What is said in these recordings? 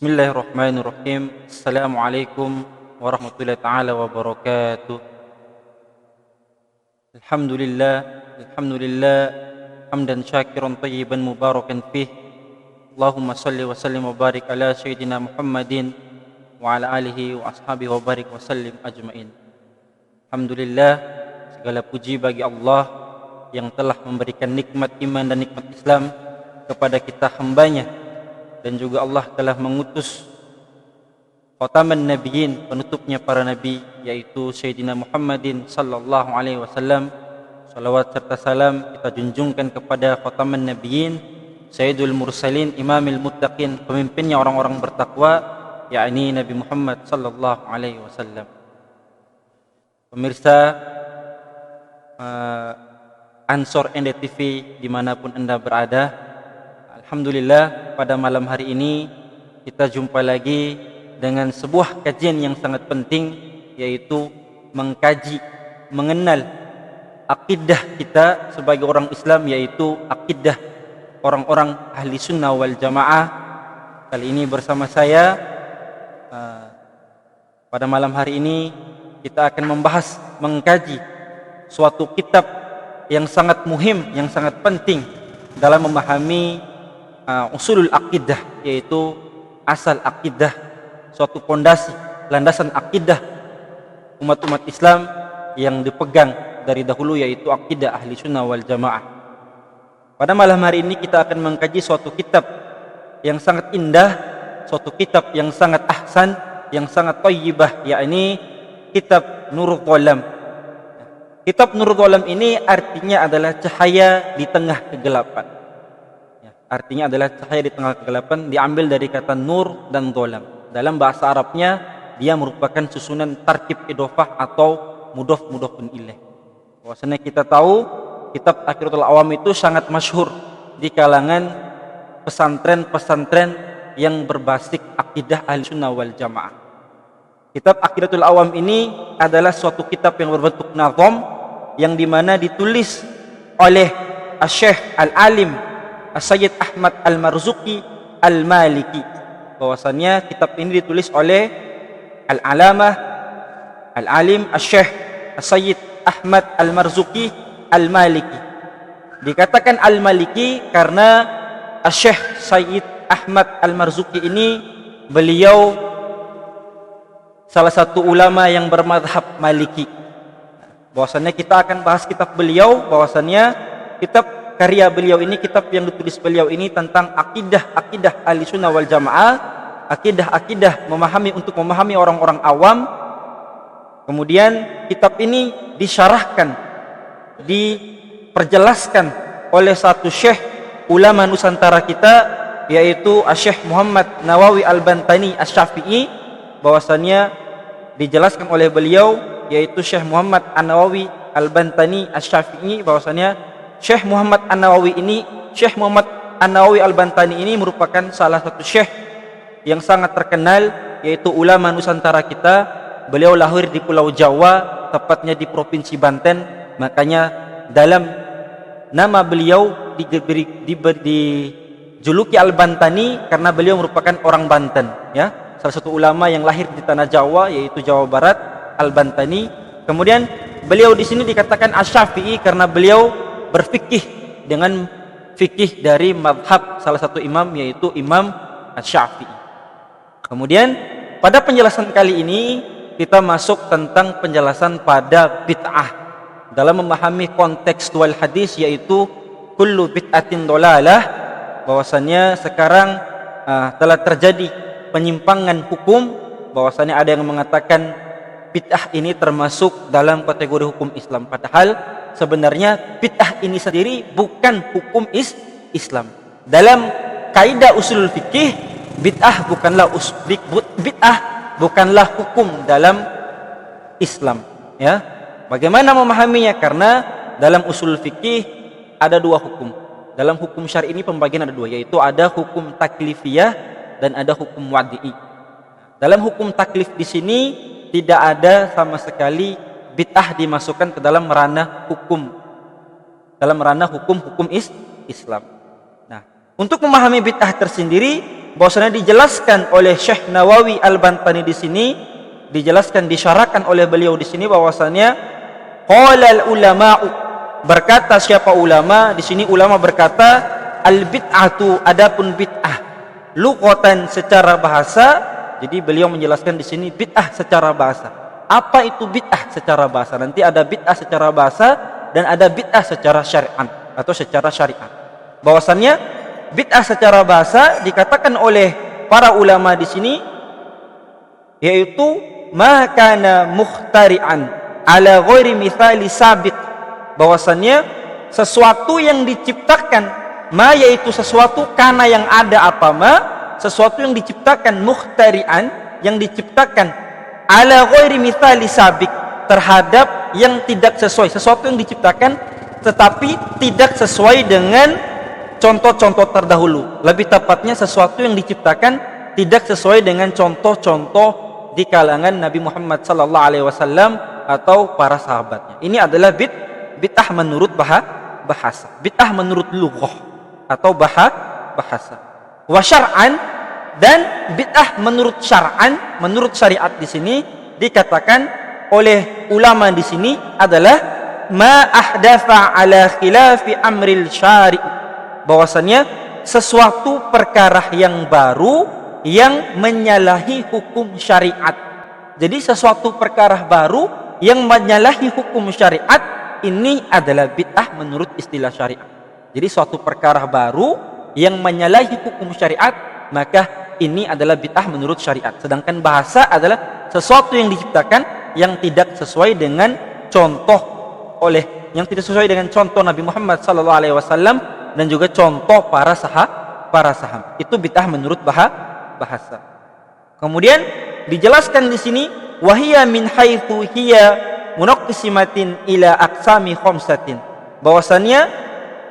Bismillahirrahmanirrahim. Assalamualaikum warahmatullahi taala wabarakatuh. Alhamdulillah hamdan syakiran tayyiban mubarakan fih. Allahumma salli wa sallim wa barik ala sayyidina Muhammadin wa ala alihi wa ashabihi wa barik wa sallim ajmain. Alhamdulillah, segala puji bagi Allah yang telah memberikan nikmat iman dan nikmat Islam kepada kita hambanya, dan juga Allah telah mengutus khataman nabiyyin, penutupnya para nabi, yaitu Sayyidina Muhammadin sallallahu alaihi wasallam. Salawat serta salam kita junjungkan kepada khataman nabiyyin, Sayyidul mursalin, imamil muttaqin, pemimpinnya orang-orang bertakwa, yakni Nabi Muhammad sallallahu alaihi wasallam. Pemirsa Ansor NDTV dimanapun Anda berada, alhamdulillah pada malam hari ini kita jumpa lagi dengan sebuah kajian yang sangat penting, yaitu mengkaji, mengenal akidah kita sebagai orang Islam, yaitu akidah orang-orang ahli sunnah wal jamaah. Kali ini bersama saya, pada malam hari ini kita akan membahas, mengkaji suatu kitab yang sangat muhim, yang sangat penting dalam memahami usulul akidah, yaitu asal akidah, suatu pondasi, landasan akidah umat-umat Islam yang dipegang dari dahulu, yaitu akidah ahli sunnah wal jamaah. Pada malam hari ini kita akan mengkaji suatu kitab yang sangat indah, suatu kitab yang sangat ahsan, yang sangat thayyibah, yakni kitab Nurul Dhalam. Kitab Nurul Dhalam ini artinya adalah cahaya di tengah kegelapan. Artinya adalah cahaya di tengah kegelapan, diambil dari kata nur dan dhalam. Dalam bahasa Arabnya dia merupakan susunan tarkib idhofah atau mudhof-mudhofun ilaih. Bahwasanya kita tahu kitab Aqidatul Awam itu sangat masyhur di kalangan pesantren-pesantren yang berbasis akidah Ahlussunnah wal Jamaah. Kitab Aqidatul Awam ini adalah suatu kitab yang berbentuk nazam, yang dimana ditulis oleh Asy-Syaikh Al-Alim As-Sayyid Ahmad Al-Marzuqi Al-Maliki. Bahwasannya kitab ini ditulis oleh Al-Alamah Al-Alim Asy-Syaikh As-Sayyid Ahmad Al-Marzuqi Al-Maliki. Dikatakan Al-Maliki karena Asy-Syaikh Sayyid Ahmad Al-Marzuqi ini beliau salah satu ulama yang bermadhab Maliki. Bahwasannya kita akan bahas kitab beliau, bahwasannya kitab karya beliau ini, kitab yang ditulis beliau ini tentang akidah Ahlussunnah wal Jamaah, akidah untuk memahami orang-orang awam. Kemudian kitab ini disyarahkan, diperjelaskan oleh satu syekh ulama Nusantara kita, yaitu Syekh Muhammad Nawawi Al-Bantani Asy-Syafi'i. Bahwasannya dijelaskan oleh beliau, yaitu Syekh Muhammad An-Nawawi Al-Bantani Asy-Syafi'i, bahwasannya Syekh Muhammad An-Nawawi Al-Bantani ini merupakan salah satu syekh yang sangat terkenal, yaitu ulama Nusantara kita. Beliau lahir di Pulau Jawa, tepatnya di Provinsi Banten. Makanya dalam nama beliau dijuluki Al-Bantani karena beliau merupakan orang Banten, ya. Salah satu ulama yang lahir di tanah Jawa, yaitu Jawa Barat, Al-Bantani. Kemudian beliau di sini dikatakan Asy-Syafi'i karena beliau berfikih dengan fikih dari madhab salah satu imam, yaitu Imam Asy-Syafi'i. Kemudian pada penjelasan kali ini kita masuk tentang penjelasan pada bid'ah dalam memahami kontekstual hadis, yaitu kullu bid'atin dhalalah. Bahwasannya sekarang telah terjadi penyimpangan hukum, bahwasannya ada yang mengatakan bid'ah ini termasuk dalam kategori hukum Islam, padahal sebenarnya bid'ah ini sendiri bukan hukum Islam. Dalam kaidah usul fikih, bid'ah bukanlah hukum dalam Islam, ya. Bagaimana memahaminya? Karena dalam usul fikih ada dua hukum. Dalam hukum syar'i ini pembagian ada dua, yaitu ada hukum taklifiyah dan ada hukum wad'i. Dalam hukum taklif di sini tidak ada sama sekali bid'ah dimasukkan ke dalam ranah hukum, hukum Islam. Nah, untuk memahami bid'ah tersendiri bahwasanya dijelaskan oleh Syekh Nawawi Al-Bantani di sini, dijelaskan disyarahkan oleh beliau di sini bahwasanya qala ulama'u, berkata siapa ulama di sini, ulama berkata al bid'atu, adapun bid'ah lughatan secara bahasa. Jadi beliau menjelaskan di sini bid'ah secara bahasa. Apa itu bid'ah secara bahasa? Nanti ada bid'ah secara bahasa dan ada bid'ah secara syariat atau secara syariat. Bahwasannya bid'ah secara bahasa dikatakan oleh para ulama di sini yaitu ma kana mukhtari'an ala ghairi mithali sabiq, bahwasannya sesuatu yang diciptakan, ma yaitu sesuatu kana yang ada apa ma, sesuatu yang diciptakan, mukhtari'an yang diciptakan, ala ghairi mithali sabiq terhadap yang tidak sesuai, sesuatu yang diciptakan tetapi tidak sesuai dengan contoh-contoh terdahulu. Lebih tepatnya sesuatu yang diciptakan tidak sesuai dengan contoh-contoh di kalangan Nabi Muhammad sallallahu alaihi wasallam atau para sahabatnya. Ini adalah bid'ah menurut bahasa. Bid'ah menurut lughah atau bahasa. Wa syar'an, dan bid'ah menurut syar'an, menurut syariat di sini dikatakan oleh ulama di sini adalah ma ahdatha ala khilafi amril syari', bahwasanya sesuatu perkara yang baru yang menyalahi hukum syariat. Jadi sesuatu perkara baru yang menyalahi hukum syariat ini adalah bid'ah menurut istilah syariat. Jadi suatu perkara baru yang menyalahi hukum syariat, maka ini adalah bid'ah menurut syariat. Sedangkan bahasa adalah sesuatu yang diciptakan yang tidak sesuai dengan contoh yang tidak sesuai dengan contoh Nabi Muhammad sallallahu alaihi wasallam dan juga contoh para sahabat. Itu bid'ah menurut bahasa. Kemudian dijelaskan di sini wahiya min haitsu hiya munaqqisimatin ila aqsami khamsatin, bahwasannya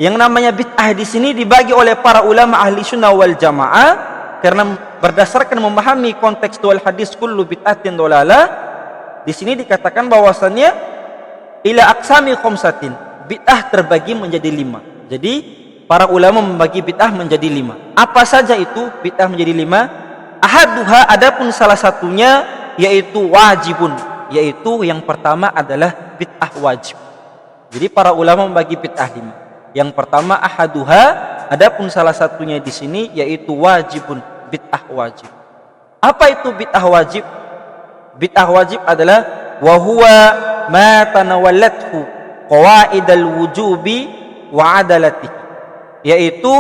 yang namanya bid'ah di sini dibagi oleh para ulama ahli sunnah wal jamaah karena berdasarkan memahami kontekstual hadis kullu bid'atin dolalah. Di sini dikatakan bahwasannya ila aqsami khamsatin, bid'ah terbagi menjadi 5. Jadi para ulama membagi bid'ah menjadi 5. Apa saja itu bid'ah menjadi 5? Ahaduha, adapun salah satunya yaitu wajibun, yaitu yang pertama adalah bid'ah wajib. Jadi para ulama membagi bid'ah 5. Yang pertama ahaduha, adapun salah satunya di sini yaitu wajibun, bid'ah wajib. Apa itu bid'ah wajib? Bid'ah wajib adalah wa huwa ma tanawallathu qawaidal wujubi wa adalatihi, yaitu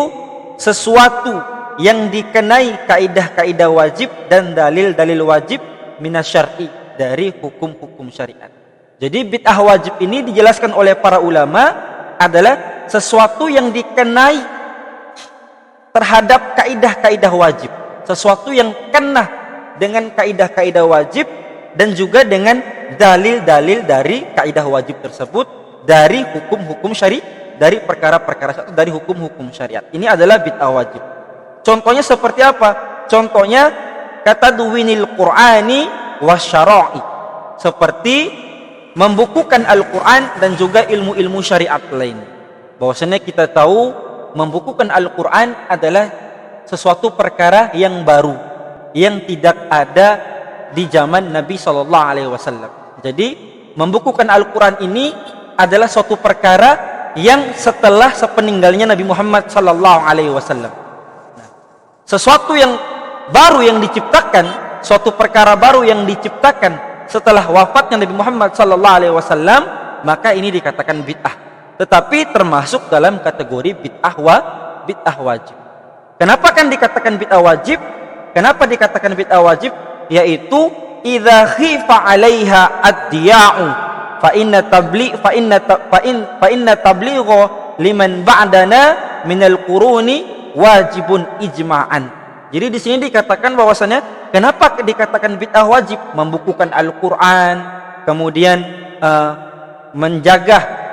sesuatu yang dikenai kaidah-kaidah wajib dan dalil-dalil wajib minasyar'i, dari hukum-hukum syariat. Jadi bid'ah wajib ini dijelaskan oleh para ulama adalah sesuatu yang dikenai terhadap kaidah-kaidah wajib, sesuatu yang kena dengan kaidah-kaidah wajib dan juga dengan dalil-dalil dari kaidah wajib tersebut, dari hukum-hukum syariat, dari perkara-perkara dari hukum-hukum syariat. Ini adalah bid'ah wajib. Contohnya seperti apa? Contohnya kata duwinil Qur'ani wasyara'i, seperti membukukan Al-Qur'an dan juga ilmu-ilmu syariat lain. Bahwasanya kita tahu membukukan Al-Qur'an adalah sesuatu perkara yang baru yang tidak ada di zaman Nabi sallallahu alaihi wasallam. Jadi membukukan Al-Qur'an ini adalah suatu perkara yang setelah sepeninggalnya Nabi Muhammad sallallahu alaihi wasallam. Sesuatu yang baru yang diciptakan, suatu perkara baru yang diciptakan setelah wafatnya Nabi Muhammad sallallahu alaihi wasallam, maka ini dikatakan bid'ah. Tetapi termasuk dalam kategori bid'ah wajib. Kenapa kan dikatakan bid'ah wajib? Kenapa dikatakan bid'ah wajib? Yaitu idza khifa 'alaiha ad-diya'u fa inna tabligha liman ba'dana minal quruni wajibun ijma'an. Jadi di sini dikatakan bahwasanya kenapa dikatakan bid'ah wajib? Membukukan Al-Qur'an, kemudian menjaga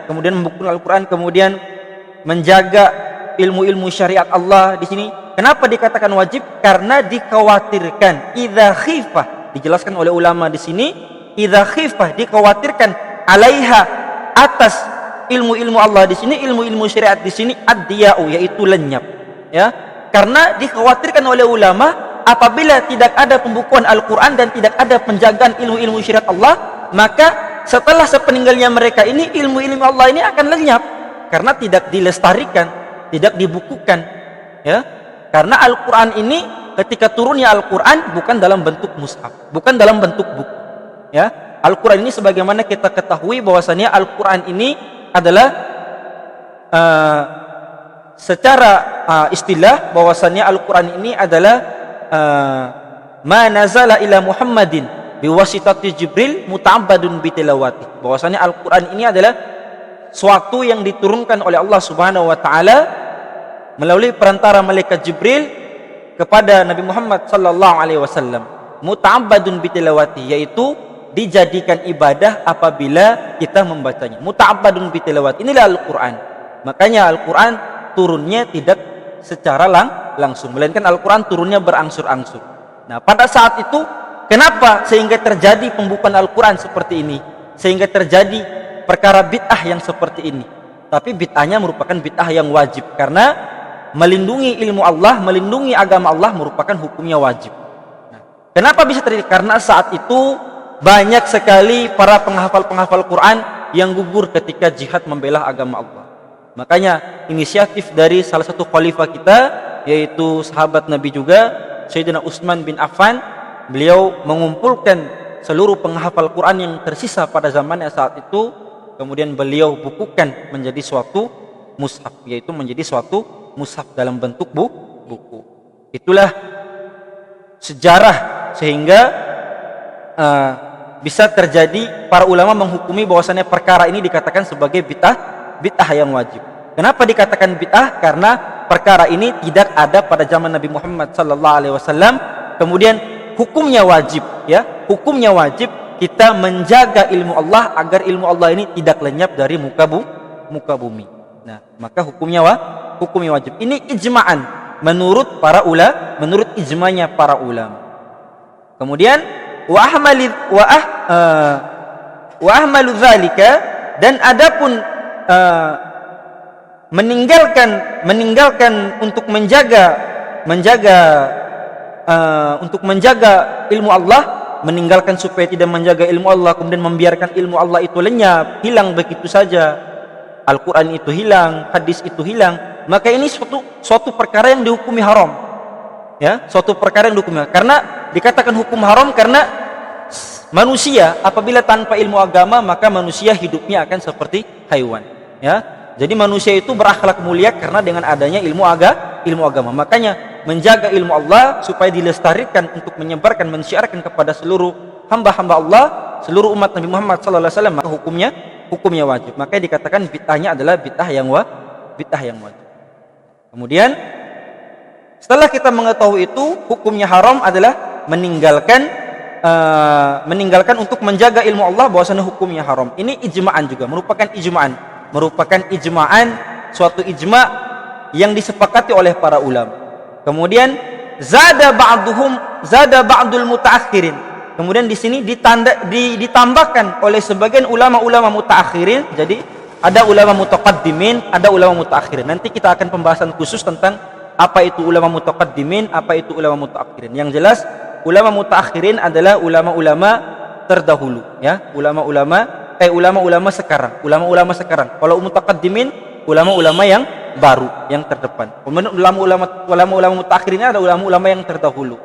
kemudian membukukan Al-Qur'an, kemudian menjaga ilmu-ilmu syariat Allah di sini. Kenapa dikatakan wajib? Karena dikhawatirkan idza khifah, dijelaskan oleh ulama di sini, idza khifah dikhawatirkan alaiha, atas ilmu-ilmu Allah di sini, ilmu-ilmu syariat di sini, ad-diya'u, yaitu lenyap. Ya, Karena dikhawatirkan oleh ulama, apabila tidak ada pembukuan Al-Quran dan tidak ada penjagaan ilmu-ilmu syariat Allah, maka setelah sepeninggalnya mereka ini, ilmu-ilmu Allah ini akan lenyap karena tidak dilestarikan, tidak dibukukan, ya. Karena Al-Quran ini ketika turunnya Al-Quran bukan dalam bentuk mushaf, bukan dalam bentuk buku, ya. Al-Quran ini sebagaimana kita ketahui bahwasanya Al-Quran ini adalah secara istilah bahwasanya Al-Quran ini adalah ma nazala ila Muhammadin biwasitati Jibril muta'abbadun bitilawati. Bahwasanya Al-Quran ini adalah suatu yang diturunkan oleh Allah Subhanahu wa taala melalui perantara malaikat Jibril kepada Nabi Muhammad sallallahu alaihi wasallam. Muta'abbadun bitilawati, yaitu dijadikan ibadah apabila kita membacanya. Muta'abbadun bitilawati, inilah Al-Quran. Makanya Al-Quran turunnya tidak secara langsung, melainkan Al-Quran turunnya berangsur-angsur. Nah, pada saat itu kenapa sehingga terjadi pembukaan Al-Quran seperti ini, sehingga terjadi perkara bid'ah yang seperti ini? Tapi bid'ahnya merupakan bid'ah yang wajib, karena melindungi ilmu Allah, melindungi agama Allah merupakan hukumnya wajib. Nah, kenapa bisa terjadi? Karena saat itu banyak sekali para penghafal-penghafal Quran yang gugur ketika jihad membela agama Allah. Makanya inisiatif dari salah satu khalifah kita, yaitu sahabat Nabi juga, Sayyidina Utsman bin Affan, beliau mengumpulkan seluruh penghafal Quran yang tersisa pada zamannya saat itu, kemudian beliau bukukan menjadi suatu mushaf, yaitu menjadi suatu mushaf dalam bentuk buku. Itulah sejarah sehingga bisa terjadi para ulama menghukumi bahwasannya perkara ini dikatakan sebagai bid'ah yang wajib. Kenapa dikatakan bid'ah? Karena perkara ini tidak ada pada zaman Nabi Muhammad sallallahu alaihi wasallam. Kemudian hukumnya wajib, ya. Hukumnya wajib kita menjaga ilmu Allah agar ilmu Allah ini tidak lenyap dari muka bumi. Nah, maka hukumnya wajib. Ini ijma'an menurut para ulama, menurut ijma'nya para ulama. Kemudian wa ahmalu dzalika, dan adapun meninggalkan untuk menjaga ilmu Allah, meninggalkan supaya tidak menjaga ilmu Allah, kemudian membiarkan ilmu Allah itu lenyap, hilang begitu saja, Al-Quran itu hilang, hadis itu hilang, maka ini suatu perkara yang dihukumi haram, ya, suatu perkara yang dihukumi haram. Karena dikatakan hukum haram karena manusia apabila tanpa ilmu agama, maka manusia hidupnya akan seperti hewan, ya. Jadi manusia itu berakhlak mulia karena dengan adanya ilmu agama. Makanya menjaga ilmu Allah supaya dilestarikan untuk menyebarkan, mensyiarkan kepada seluruh hamba-hamba Allah, seluruh umat Nabi Muhammad sallallahu alaihi wasallam, maka hukumnya wajib. Makanya dikatakan bid'ahnya adalah bid'ah yang wajib. Kemudian setelah kita mengetahui itu, hukumnya haram adalah meninggalkan untuk menjaga ilmu Allah, bahwasanya hukumnya haram. Ini ijma'an juga, merupakan ijma'an, suatu ijma' yang disepakati oleh para ulama. Kemudian zada ba'dul mutaakhirin. Kemudian di sini ditambahkan oleh sebagian ulama-ulama mutaakhirin. Jadi ada ulama mutaqaddimin, ada ulama mutaakhirin. Nanti kita akan pembahasan khusus tentang apa itu ulama mutaqaddimin, apa itu ulama mutaakhirin. Yang jelas ulama mutaakhirin adalah ulama-ulama terdahulu, ya, ulama-ulama sekarang. Kalau mutaqaddimin, ulama-ulama yang baru, yang terdepan. Kemudian ulama-ulama mutaakhirin ada ulama-ulama yang terdahulu.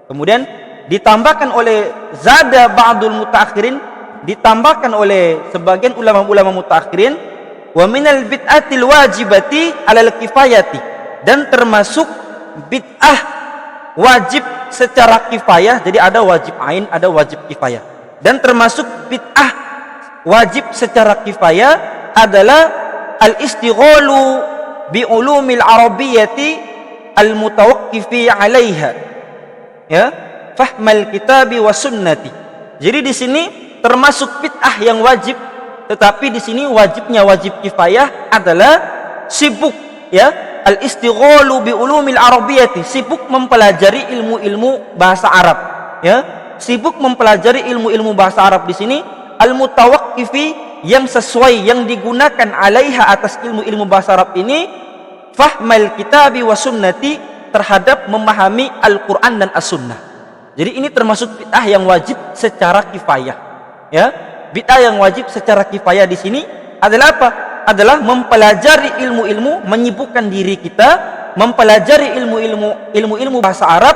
Kemudian ditambahkan oleh zada ba'dul mutaakhirin, ditambahkan oleh sebagian ulama-ulama mutaakhirin, wa minal bid'atil wajibati 'alal kifayati, dan termasuk bid'ah wajib secara kifayah. Jadi ada wajib ain, ada wajib kifayah. Dan termasuk bid'ah wajib secara kifayah adalah al-istighalu bi ulumil arabiyyati al-mutawaqqifi 'alaiha, ya, fahmal kitabi wa sunnati. Jadi di sini termasuk bid'ah yang wajib, tetapi di sini wajibnya wajib kifayah adalah sibuk, ya, al-istighalu bi ulumil arabiyyati, sibuk mempelajari ilmu-ilmu bahasa Arab, ya, sibuk mempelajari ilmu-ilmu bahasa Arab. Di sini al-mutawaqqifi, yang sesuai, yang digunakan alaiha, atas ilmu-ilmu bahasa Arab ini, fahmal kitabi wa sunnati, terhadap memahami Al-Quran dan As-Sunnah. Jadi ini termasuk bid'ah yang wajib secara kifayah. Ya, bid'ah yang wajib secara kifayah di sini adalah apa? Adalah mempelajari ilmu-ilmu, menyibukkan diri kita mempelajari ilmu-ilmu bahasa Arab.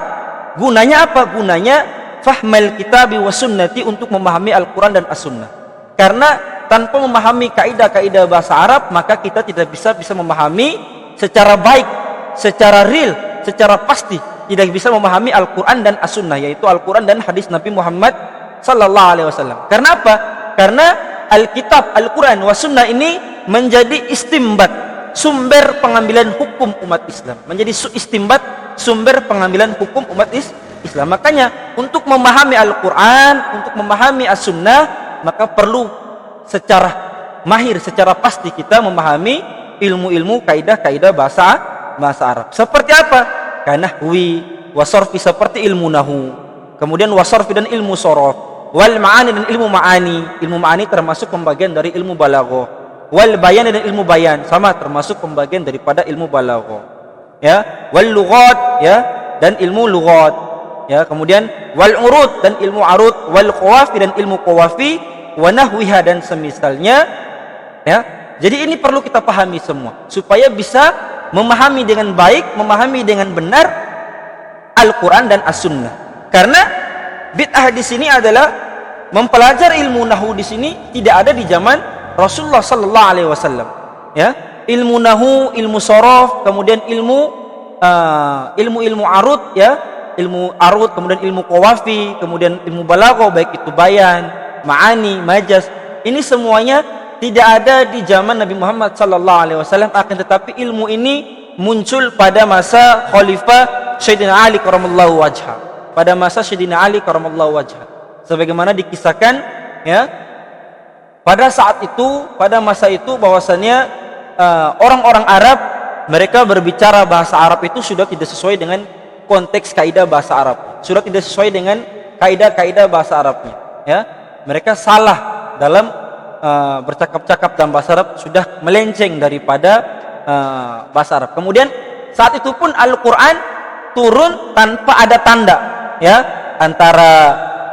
Gunanya apa? Gunanya fahmal kitabi wa sunnati, untuk memahami Al-Quran dan As-Sunnah. Karena tanpa memahami kaidah-kaidah bahasa Arab, maka kita tidak bisa memahami secara baik, secara real, secara pasti, tidak bisa memahami Al-Quran dan As-Sunnah, yaitu Al-Quran dan hadis Nabi Muhammad sallallahu alaihi wasallam. Karena apa? Karena Alkitab, Al-Quran wa Sunnah ini menjadi istimbat, sumber pengambilan hukum umat Islam. Menjadi istimbat, sumber pengambilan hukum umat Islam. Makanya untuk memahami Al-Quran, untuk memahami As-Sunnah, maka perlu secara mahir, secara pasti kita memahami ilmu-ilmu kaidah-kaidah bahasa Arab. Seperti apa? Kanahwi, wasorfi, seperti ilmu nahu. Kemudian wasorfi dan ilmu sorof. Wal ma'ani dan ilmu ma'ani. Ilmu ma'ani termasuk pembagian dari ilmu balaghah. Wal bayan dan ilmu bayan, sama termasuk pembagian daripada ilmu balaghah. Ya, wal lughat, ya, dan ilmu lughat. Ya, kemudian wal urud dan ilmu arud, wal qawafi dan ilmu qawafi, wa nahwiha dan semisalnya. Ya. Jadi ini perlu kita pahami semua supaya bisa memahami dengan baik, memahami dengan benar Al-Quran dan As-Sunnah. Karena bid'ah di sini adalah mempelajari ilmu nahwu di sini tidak ada di zaman Rasulullah sallallahu alaihi wasallam. Ya, ilmu nahwu, ilmu sorof, kemudian ilmu arud, ya, ilmu arud, kemudian ilmu qawafi, kemudian ilmu balaghah, baik itu bayan, ma'ani, majaz. Ini semuanya tidak ada di zaman Nabi Muhammad sallallahu alaihi wasallam, akan tetapi ilmu ini muncul pada masa Khalifah Sayyidina Ali karamallahu wajha. Pada masa Sayyidina Ali karamallahu wajha. Sebagaimana dikisahkan, ya, pada saat itu, pada masa itu bahwasannya orang-orang Arab, mereka berbicara bahasa Arab itu sudah tidak sesuai dengan konteks kaidah bahasa Arab. Sudah tidak sesuai dengan kaidah-kaidah bahasa Arabnya, ya. Mereka salah dalam bercakap-cakap dalam bahasa Arab, sudah melenceng daripada bahasa Arab. Kemudian saat itu pun Al-Quran turun tanpa ada tanda, ya, antara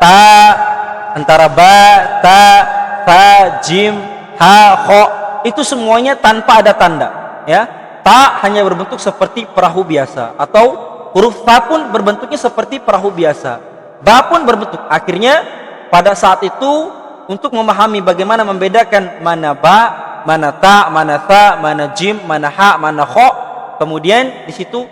ba, ta, jim, ha, kho, itu semuanya tanpa ada tanda, ya. Ta hanya berbentuk seperti perahu biasa, atau huruf ta pun berbentuknya seperti perahu biasa, ba pun berbentuk. Akhirnya pada saat itu, untuk memahami bagaimana membedakan mana ba, mana ta, mana tha, mana jim, mana ha, mana kho, kemudian di situ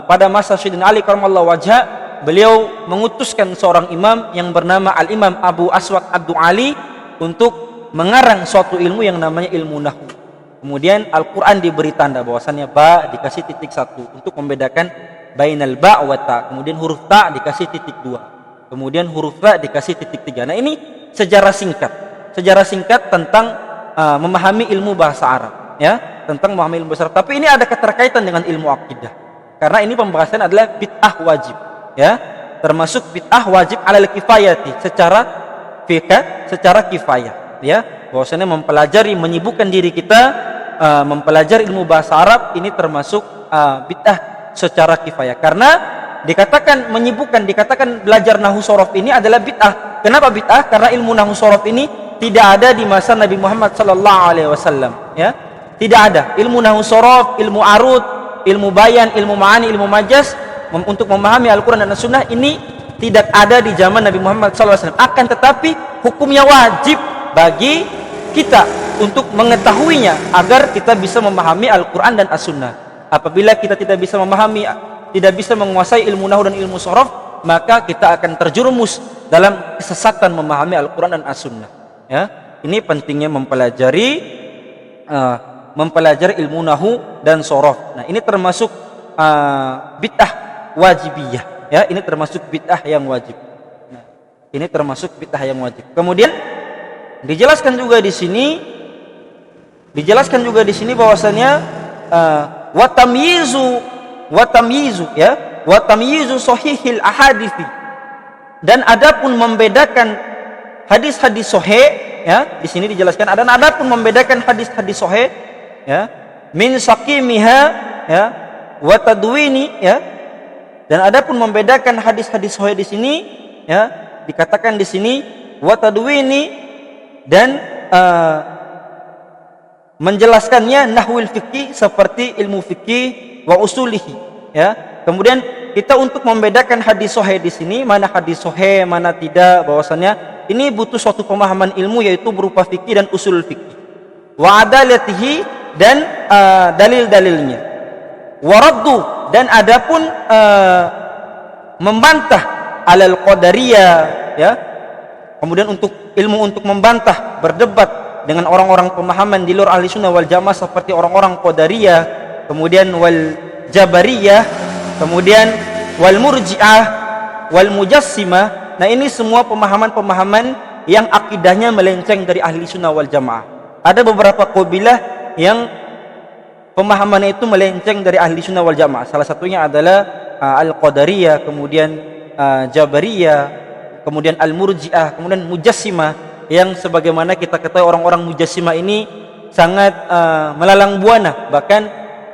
pada masa Sayyidina Ali karamallahu wajha, beliau mengutuskan seorang imam yang bernama Al-Imam Abu Aswad Ad-Du'ali untuk mengarang suatu ilmu yang namanya ilmu nahwu. Kemudian Al-Quran diberi tanda bahwasannya ba dikasih titik 1 untuk membedakan bainal ba wa ta. Kemudian huruf ta dikasih titik 2. Kemudian huruf ta dikasih titik 3. Nah, ini sejarah singkat tentang memahami ilmu bahasa Arab, ya, tentang memahami ilmu bahasa Arab. Tapi ini ada keterkaitan dengan ilmu akidah. Karena ini pembahasan adalah bid'ah wajib, ya, termasuk bid'ah wajib alal kifayati, secara fikih, secara kifayah, ya, bahwasanya mempelajari, menyibukkan diri kita mempelajari ilmu bahasa Arab ini termasuk bid'ah secara kifayah. Karena dikatakan menyibukkan, dikatakan belajar nahwu sorof ini adalah bid'ah. Kenapa bid'ah? Karena ilmu nahwu sorof ini tidak ada di masa Nabi Muhammad sallallahu alaihi wasallam, ya. Tidak ada ilmu nahwu sorof, ilmu arud, ilmu bayan, ilmu ma'ani, ilmu majaz untuk memahami Al-Quran dan As-Sunnah ini tidak ada di zaman Nabi Muhammad SAW. Akan tetapi hukumnya wajib bagi kita untuk mengetahuinya agar kita bisa memahami Al-Quran dan As-Sunnah. Apabila kita tidak bisa memahami, tidak bisa menguasai ilmu nahwu dan ilmu sorof, maka kita akan terjerumus dalam kesesatan memahami Al-Quran dan As-Sunnah, ya. Ini pentingnya mempelajari ilmu nahwu dan sorof. Nah, ini termasuk bid'ah wajibiyah, ya. Ini termasuk bid'ah yang wajib. Nah, ini termasuk bid'ah yang wajib. Kemudian dijelaskan juga di sini bahwasanya wa tamyizu sahihil ahadithi, dan adapun membedakan hadis-hadis sahih, ya, di sini dijelaskan adapun membedakan hadis-hadis sahih, ya, min saqimiha, ya, wa tadwini, ya. Dan adapun membedakan hadis-hadis sahih di sini, ya, dikatakan di sini wa tadwini, dan menjelaskannya nahwil fikih seperti ilmu fikih wa usulihi, ya. Kemudian kita untuk membedakan hadis sahih di sini, mana hadis sahih, mana tidak, bahwasannya ini butuh suatu pemahaman ilmu, yaitu berupa fikih dan usul fikih. Wa adalatihi, dan dalil-dalilnya. Wa raddu, dan adapun membantah alal qadariyah, ya. Kemudian untuk ilmu untuk membantah, berdebat dengan orang-orang pemahaman di luar ahli sunnah wal jamaah seperti orang-orang qadariyah, kemudian wal jabariyah, kemudian wal murji'ah, wal mujassimah. Nah, ini semua pemahaman-pemahaman yang akidahnya melenceng dari ahli sunnah wal jamaah. Ada beberapa qabilah yang pemahamannya itu melenceng dari ahli sunnah wal jamaah. Salah satunya adalah al-qadariyah, kemudian jabariyah, kemudian al-murji'ah, kemudian mujassimah, yang sebagaimana kita ketahui orang-orang mujassimah ini sangat melalang buana. Bahkan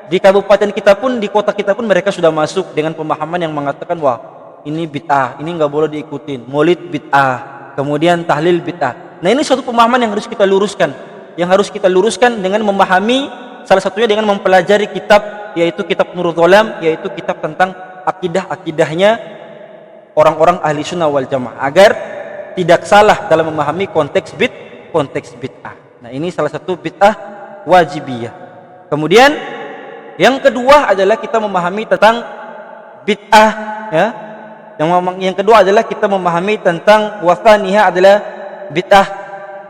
di kabupaten kita pun, di kota kita pun, mereka sudah masuk dengan pemahaman yang mengatakan, wah, ini bid'ah, ini nggak boleh diikutin, maulid bid'ah, kemudian tahlil bid'ah. Nah, ini suatu pemahaman yang harus kita luruskan, dengan memahami, salah satunya dengan mempelajari kitab, yaitu kitab Nurul Ghalam, yaitu kitab tentang akidahnya orang-orang ahli sunnah wal jamaah, agar tidak salah dalam memahami konteks bid'ah. Nah, ini salah satu bid'ah wajibiyah. Kemudian yang kedua adalah kita memahami tentang bid'ah, ya. Yang kedua adalah kita memahami tentang wasaniha adalah bid'ah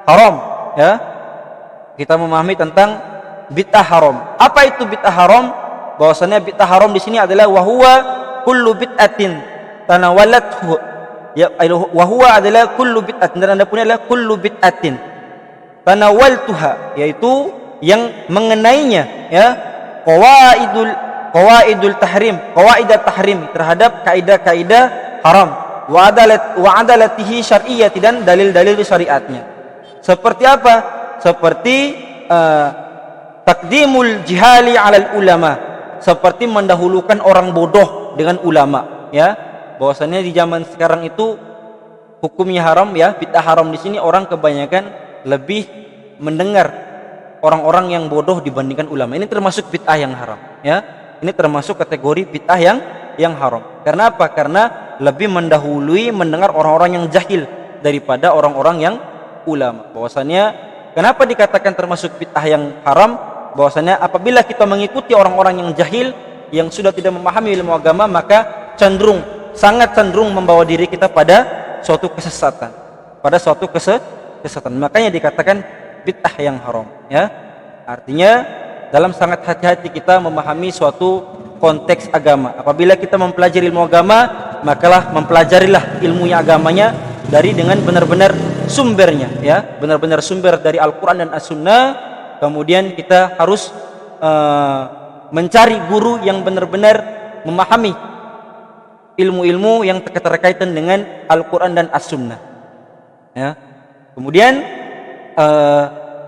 haram, ya. Kita memahami tentang bid'ah haram. Apa itu bid'ah haram? Bahwasanya bid'ah haram di sini adalah wahwa kullu bid'atin tanawalathu, ya, wahwa adalah kullu bid'atin, dan adapun adalah kullu bid'atin tanawaltuha, yaitu yang mengenainya, ya, qawaidul tahrim, qawaidat tahrim, terhadap kaidah-kaidah haram, wa adalatihi syar'iyyati, dan dalil-dalil syariatnya. Seperti apa? Seperti takdimul jihali 'alal ulama, seperti mendahulukan orang bodoh dengan ulama, ya. Bahwasannya di zaman sekarang itu hukumnya haram, ya, bid'ah haram di sini orang kebanyakan lebih mendengar orang-orang yang bodoh dibandingkan ulama. Ini termasuk bid'ah yang haram, ya. Ini termasuk kategori bid'ah yang haram. Karena apa? Karena lebih mendahului mendengar orang-orang yang jahil daripada orang-orang yang ulama. Bahwasannya kenapa dikatakan termasuk bid'ah yang haram? Bahwasannya apabila kita mengikuti orang-orang yang jahil, yang sudah tidak memahami ilmu agama, maka sangat cenderung membawa diri kita pada suatu kesesatan, Makanya dikatakan bid'ah yang haram, ya. Artinya dalam sangat hati-hati kita memahami suatu konteks agama. Apabila kita mempelajari ilmu agama, makalah mempelajarilah ilmunya agamanya dengan benar-benar sumbernya, ya, benar-benar sumber dari Al-Quran dan As-Sunnah. Kemudian kita harus mencari guru yang benar-benar memahami ilmu-ilmu yang keterkaitan dengan Al-Quran dan As-Sunnah, ya. Kemudian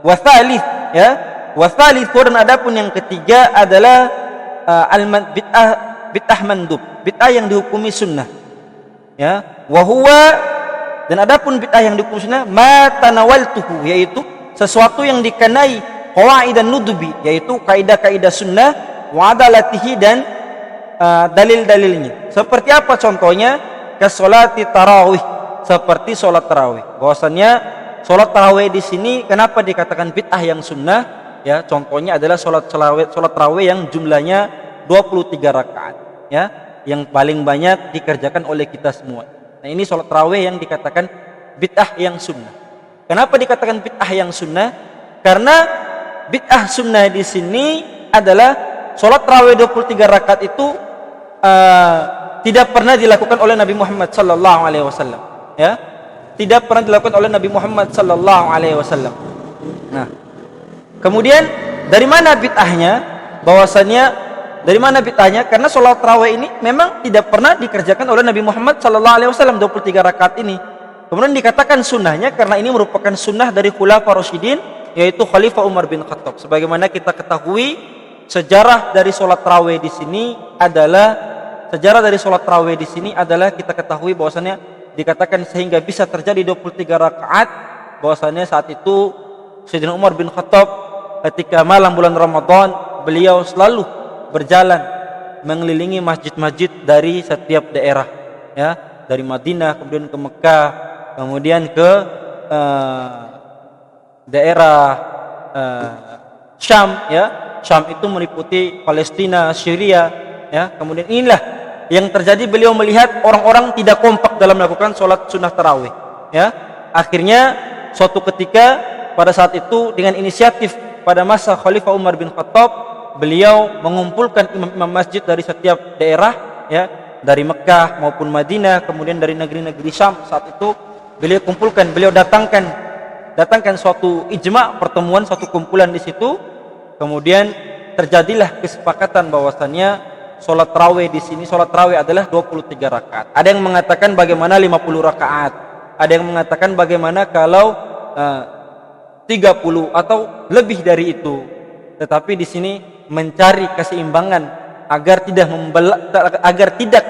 wasalith, ya, wasalith, dan adapun yang ketiga adalah bid'ah mandub, bid'ah yang dihukumi sunnah, ya. Wahuwa, dan adapun bid'ah yang dihukumi sunnah, ma tanawaltuhu, yaitu sesuatu yang dikenai qawaidan nudubi, yaitu kaidah-kaidah sunnah, wa adalatihi, dan dalil-dalilnya. Seperti apa contohnya? Kasolati tarawih, seperti solat tarawih. Bahwasannya solat tarawih di sini kenapa dikatakan bid'ah yang sunnah? Ya, contohnya adalah solat tarawih yang jumlahnya 23 rakaat, ya, yang paling banyak dikerjakan oleh kita semua. Nah, ini solat tarawih yang dikatakan bid'ah yang sunnah. Kenapa dikatakan bid'ah yang sunnah? Karena bid'ah sunnah di sini adalah solat tarawih 23 rakaat itu tidak pernah dilakukan oleh Nabi Muhammad sallallahu alaihi wasallam, ya. Tidak pernah dilakukan oleh Nabi Muhammad sallallahu alaihi wasallam. Nah, kemudian dari mana bid'ahnya? Bahwasannya dari mana bid'ahnya? Karena salat tarawih ini memang tidak pernah dikerjakan oleh Nabi Muhammad sallallahu alaihi wasallam 23 rakaat ini. Kemudian dikatakan sunnahnya karena ini merupakan sunnah dari Khulafaur Rasyidin, yaitu Khalifah Umar bin Khattab. Sebagaimana kita ketahui, sejarah dari sholat tarawih di sini adalah kita ketahui bahwasannya dikatakan sehingga bisa terjadi 23 rakaat, bahwasannya saat itu Sayyidina Umar bin Khattab ketika malam bulan Ramadan beliau selalu berjalan mengelilingi masjid-masjid dari setiap daerah, ya, dari Madinah kemudian ke Mekah, kemudian ke daerah Syam, ya. Syam itu meliputi Palestina, Syria, ya. Kemudian inilah yang terjadi, beliau melihat orang-orang tidak kompak dalam melakukan sholat sunnah tarawih, ya. Akhirnya suatu ketika pada saat itu dengan inisiatif pada masa Khalifah Umar bin Khattab, beliau mengumpulkan imam-imam masjid dari setiap daerah, ya, dari Mekah maupun Madinah, kemudian dari negeri-negeri Syam. Saat itu beliau kumpulkan, beliau datangkan suatu ijma, pertemuan, suatu kumpulan di situ. Kemudian terjadilah kesepakatan bahwasannya sholat tarawih di sini, sholat tarawih adalah 23 rakaat. Ada yang mengatakan bagaimana 50 rakaat. Ada yang mengatakan bagaimana kalau 30 atau lebih dari itu. Tetapi di sini mencari keseimbangan agar tidak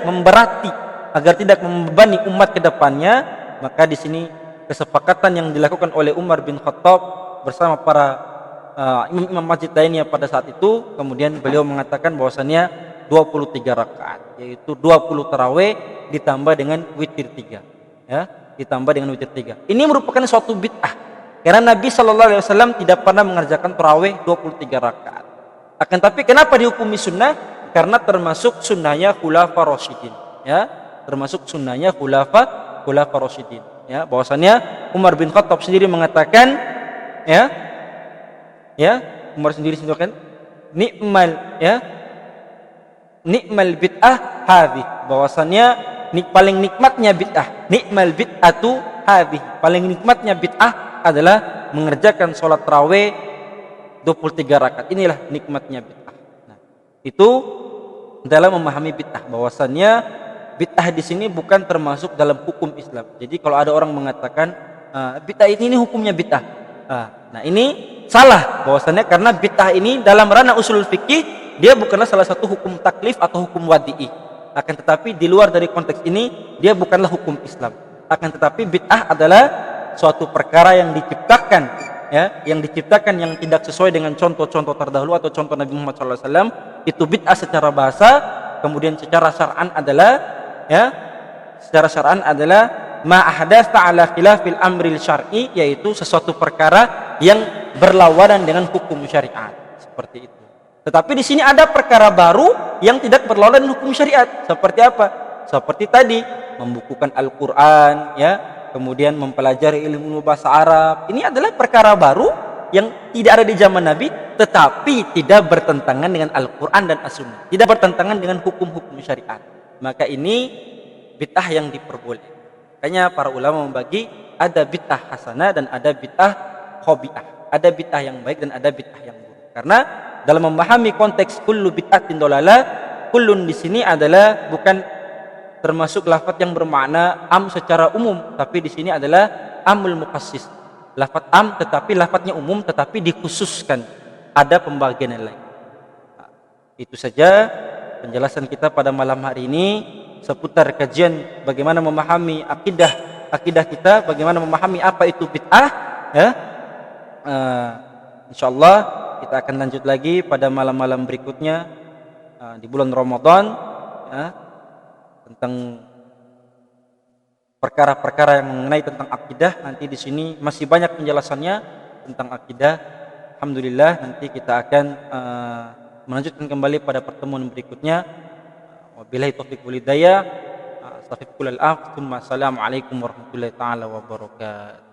memberati, agar tidak membebani umat ke depannya, maka di sini kesepakatan yang dilakukan oleh Umar bin Khattab bersama para imam-imam masjid lainnya pada saat itu, kemudian beliau mengatakan bahwasannya 23 rakaat, yaitu 20 tarawih ditambah dengan witir 3, ya, ditambah dengan witir 3. Ini merupakan suatu bid'ah karena Nabi sallallahu alaihi wasallam tidak pernah mengerjakan tarawih 23 rakaat. Akan tapi kenapa dihukumi sunnah? Karena termasuk sunnahnya khulafa rasyidin, ya, termasuk sunnahnya khulafa rasyidin, ya, bahwasannya Umar bin Khattab sendiri mengatakan, ya, Umar sendiri mengatakan nikmal bid'ah hadhi, bahwasannya paling nikmatnya bid'ah, nikmal bid'atu hadhi, paling nikmatnya bid'ah adalah mengerjakan sholat tarawih 23 rakaat. Inilah nikmatnya bid'ah. Nah, itu dalam memahami bid'ah, bahwasannya bid'ah di sini bukan termasuk dalam hukum Islam. Jadi kalau ada orang mengatakan bid'ah ini hukumnya bid'ah, nah ini salah, bahwasannya karena bid'ah ini dalam ranah usul fikih dia bukanlah salah satu hukum taklif atau hukum wadi'i. Akan tetapi di luar dari konteks ini dia bukanlah hukum Islam. Akan tetapi bid'ah adalah suatu perkara yang diciptakan, ya, yang tidak sesuai dengan contoh-contoh terdahulu atau contoh Nabi Muhammad SAW. Itu bid'ah secara bahasa. Kemudian secara syar'an adalah, ya, ma ahdatsa ala khilafil amril syar'i, yaitu sesuatu perkara yang berlawanan dengan hukum syariat, seperti itu. Tetapi di sini ada perkara baru yang tidak berlawanan dengan hukum syariat. Seperti apa? Seperti tadi membukukan Al-Qur'an, ya, kemudian mempelajari ilmu bahasa Arab. Ini adalah perkara baru yang tidak ada di zaman Nabi, tetapi tidak bertentangan dengan Al-Qur'an dan As-Sunnah, tidak bertentangan dengan hukum-hukum syariat. Maka ini bid'ah yang diperbolehkan. Makanya para ulama membagi ada bid'ah hasanah dan ada bid'ah khobi'ah. Ada bid'ah yang baik dan ada bid'ah yang buruk. Karena dalam memahami konteks kullu bid'atin dolalah, kullun di sini adalah bukan termasuk lafaz yang bermakna am secara umum, tapi di sini adalah amul mukhassis. Lafaz am tetapi lafaznya umum tetapi dikhususkan. Ada pembagian yang lain. Nah, itu saja penjelasan kita pada malam hari ini seputar kajian bagaimana memahami akidah kita, bagaimana memahami apa itu bid'ah, ya. Insyaallah kita akan lanjut lagi pada malam-malam berikutnya di bulan Ramadan, ya, tentang perkara-perkara yang mengenai tentang akidah. Nanti di sini masih banyak penjelasannya tentang akidah. Alhamdulillah, nanti kita akan melanjutkan kembali pada pertemuan berikutnya. Wabillahi taufiq wal hidayah. Assalamualaikum warahmatullahi taala wabarakatuh.